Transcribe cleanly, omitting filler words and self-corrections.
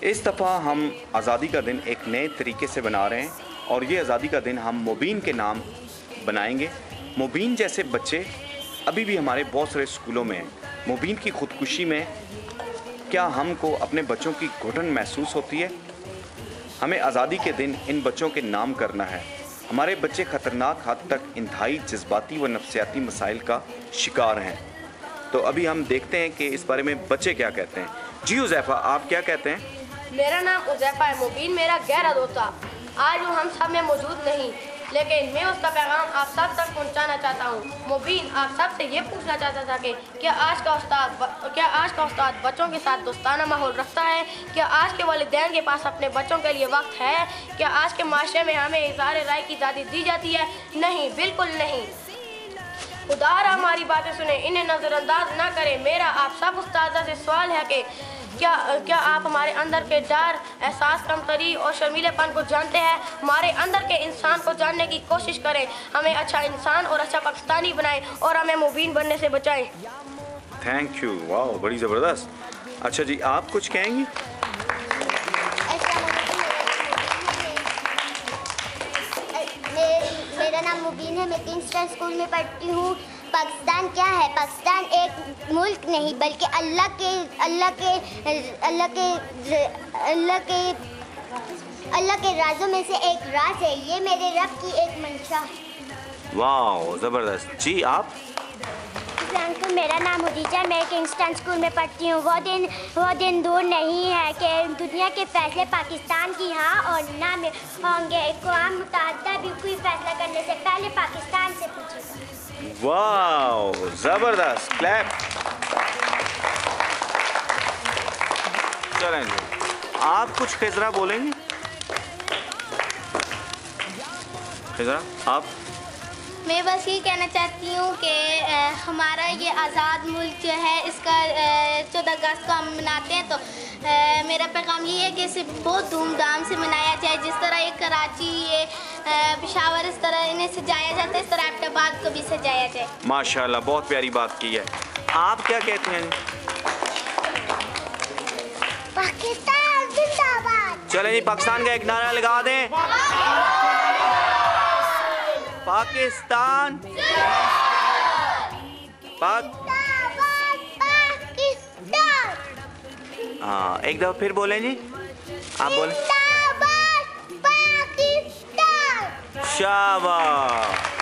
इस दफ़ा हम आज़ादी का दिन एक नए तरीके से बना रहे हैं और ये आज़ादी का दिन हम मुबीन के नाम बनाएंगे। मुबीन जैसे बच्चे अभी भी हमारे बहुत सारे स्कूलों में हैं। मुबीन की ख़ुदकुशी में क्या हमको अपने बच्चों की घुटन महसूस होती है? हमें आज़ादी के दिन इन बच्चों के नाम करना है। हमारे बच्चे ख़तरनाक हद तक इंतहाई जज्बाती व नफ्सियाती मसाइल का शिकार हैं। तो अभी हम देखते हैं कि इस बारे में बच्चे क्या कहते हैं। जी उज़ैफ़ा, आप क्या कहते हैं? मेरा नाम उज़ैफ़ा है। मुबीन मेरा गहरा दोस्त था। आज वो हम सब में मौजूद नहीं, लेकिन मैं उसका पैगाम आप सब तक पहुंचाना चाहता हूं। मुबीन आप सब से ये पूछना चाहता था कि क्या आज का उस्ताद बच्चों के साथ दोस्ताना माहौल रखता है? क्या आज के वालिदैन के पास अपने बच्चों के लिए वक्त है? क्या आज के माशरे में हमें इज़हार राय की आज़ादी दी जाती है? नहीं, बिल्कुल नहीं। खुदारा हमारी बातें सुने, इन्हें नज़रअंदाज ना करें। मेरा आप सब उस्ताद से सवाल है कि क्या आप हमारे अंदर के डर, एहसास, कमतरी और शर्मीलेपन को जानते हैं? हमारे अंदर के इंसान को जानने की कोशिश करें। हमें अच्छा इंसान और अच्छा पाकिस्तानी बनाएं और हमें मुबीन बनने से बचाएं। थैंक यू, वाह, बड़ी ज़बरदस्त। अच्छा जी, आप कुछ कहेंगी? मेरा नाम मुबीन है, मैं 3 स्टार स्कूल में पढ़ती हूँ। पाकिस्तान क्या है? पाकिस्तान एक मुल्क नहीं बल्कि अल्लाह के राजों में से एक राज है। ये मेरे रब की एक मंशा है। वाह, ज़बरदस्त। जी आप? अंकल, मेरा नाम हुदीजा, मैं किंगस्टन स्कूल में पढ़ती हूँ। वो दिन दूर नहीं है कि दुनिया के फैसले पाकिस्तान की हाँ और ना में होंगे। अक़वाम मुत्तहिदा भी कोई फैसला करने से पहले पाकिस्तान से पूछेगा। वाह, ज़बरदस्त, क्लैप। चलेंगे, आप कुछ खिजरा बोलेंगे? खिजरा, आप? मैं बस ये कहना चाहती हूँ कि हमारा ये आज़ाद मुल्क जो है इसका 14 अगस्त को हम मनाते हैं, तो मेरा पैगाम ये है कि इसे बहुत धूमधाम से मनाया जाए। जिस तरह ये कराची, ये पेशावर, इस तरह इन्हें सजाया जाता है, इस तरह एबटाबाद को भी सजाया जाए। माशाल्लाह, बहुत प्यारी बात की है। आप क्या कहते हैं? पाकिस्तान जिंदाबाद। चलें जी, पाकिस्तान का एक नारा लगा दें। पाकिस्तान हाँ, एक दफा फिर बोलें जी, आप बोलें। पाकिस्तान। शाबाश।